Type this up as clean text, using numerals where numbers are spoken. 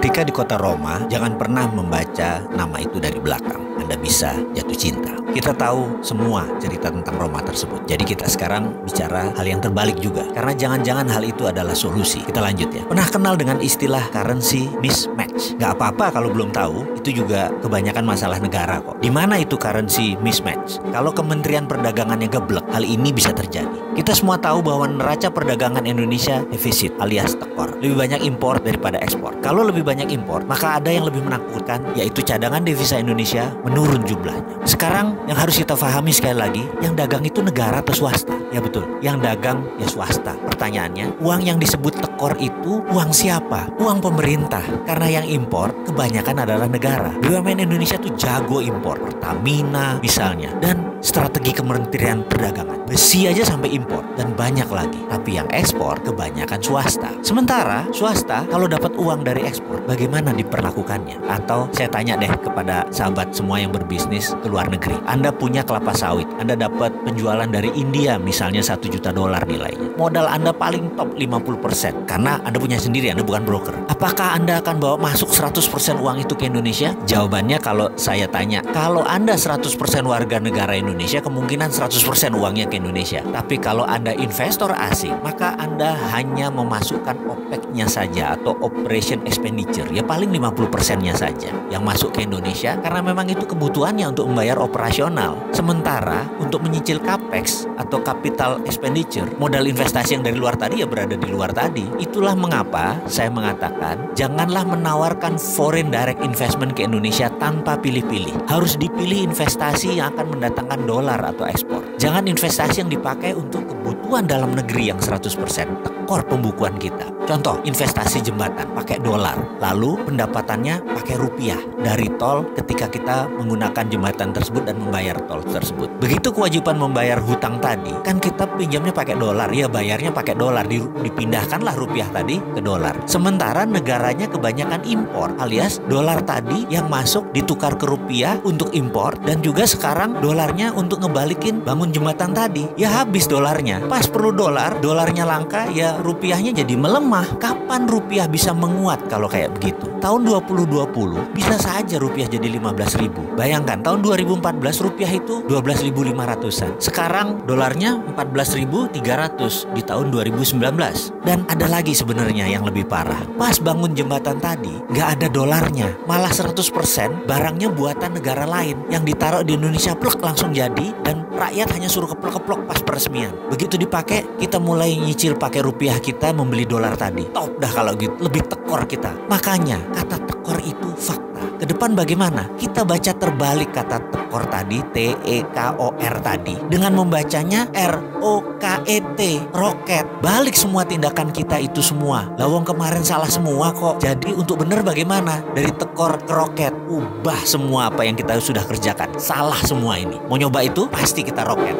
Ketika di kota Roma, jangan pernah membaca nama itu dari belakang. Anda bisa jatuh cinta. Kita tahu semua cerita tentang Roma tersebut. Jadi kita sekarang bicara hal yang terbalik juga. Karena jangan-jangan hal itu adalah solusi. Kita lanjut ya. Pernah kenal dengan istilah currency mismatch? Gak apa-apa kalau belum tahu. Itu juga kebanyakan masalah negara kok. Di mana itu currency mismatch? Kalau Kementerian Perdagangannya geblek, hal ini bisa terjadi. Kita semua tahu bahwa neraca perdagangan Indonesia defisit alias tekor. Lebih banyak impor daripada ekspor. Kalau lebih banyak impor, maka ada yang lebih menakutkan, yaitu cadangan devisa Indonesia menurun jumlahnya. Sekarang yang harus kita pahami sekali lagi, yang dagang itu negara atau swasta? Ya betul, yang dagang ya swasta. Pertanyaannya, uang yang disebut tekor itu uang siapa? Uang pemerintah. Karena yang impor kebanyakan adalah negara. BUMN Indonesia tuh jago impor. Pertamina misalnya. Dan strategi Kementerian Perdagangan. Besi aja sampai impor. Dan banyak lagi. Tapi yang ekspor kebanyakan swasta. Sementara swasta kalau dapat uang dari ekspor, bagaimana diperlakukannya? Atau saya tanya deh kepada sahabat semua yang berbisnis ke luar negeri. Anda punya kelapa sawit, Anda dapat penjualan dari India misalnya $1 juta nilainya. Modal Anda paling top 50% karena Anda punya sendiri, Anda bukan broker. Apakah Anda akan bawa masuk 100% uang itu ke Indonesia? Jawabannya kalau saya tanya, kalau Anda 100% warga negara Indonesia, kemungkinan 100% uangnya ke Indonesia. Tapi kalau Anda investor asing, maka Anda hanya memasukkan OPEX-nya saja atau Operation Expenditure, ya paling 50%-nya saja yang masuk ke Indonesia karena memang itu kebutuhannya untuk membayar operasional. Sementara untuk menyicil CAPEX atau Capital Expenditure, modal investasi yang dari luar tadi ya berada di luar tadi. Itulah mengapa saya mengatakan janganlah menawarkan foreign direct investment ke Indonesia tanpa pilih-pilih. Harus dipilih investasi yang akan mendatangkan dolar atau ekspor. Jangan investasi yang dipakai untuk kebutuhan dalam negeri yang 100% tekor pembukuan kita. Contoh, investasi jembatan pakai dolar, lalu pendapatannya pakai rupiah dari tol ketika kita menggunakan jembatan tersebut dan membayar tol tersebut. Begitu kewajiban membayar hutang tadi, kan kita pinjamnya pakai dolar, ya bayarnya pakai dolar, dipindahkanlah rupiah tadi ke dolar. Sementara negaranya kebanyakan impor, alias dolar tadi yang masuk ditukar ke rupiah untuk impor, dan juga sekarang dolarnya untuk ngebalikin bangun jembatan tadi. Ya habis dolarnya. Pas perlu dolar, dolarnya langka, ya rupiahnya jadi melemah. Kapan rupiah bisa menguat kalau kayak begitu? Tahun 2020 bisa saja rupiah jadi 15.000. Bayangkan tahun 2014 rupiah itu 12.500-an. Sekarang dolarnya 14.300 di tahun 2019. Dan ada lagi sebenarnya yang lebih parah. Pas bangun jembatan tadi nggak ada dolarnya, malah 100% barangnya buatan negara lain yang ditaruh di Indonesia plek langsung jadi, dan rakyat hanya suruh keplok-keplok pas peresmian. Begitu dipakai, kita mulai nyicil pakai rupiah kita membeli dolar tadi. Top dah kalau gitu, lebih tekor kita. Makanya kata tekor itu fakta. Ke depan bagaimana? Kita baca terbalik kata tekor tadi, T-E-K-O-R tadi, dengan membacanya R-O-K-E-T, roket. Balik semua tindakan kita itu semua. Lawang kemarin salah semua kok. Jadi untuk benar bagaimana? Dari tekor ke roket, ubah semua apa yang kita sudah kerjakan. Salah semua ini. Mau nyoba itu? Pasti kita roket.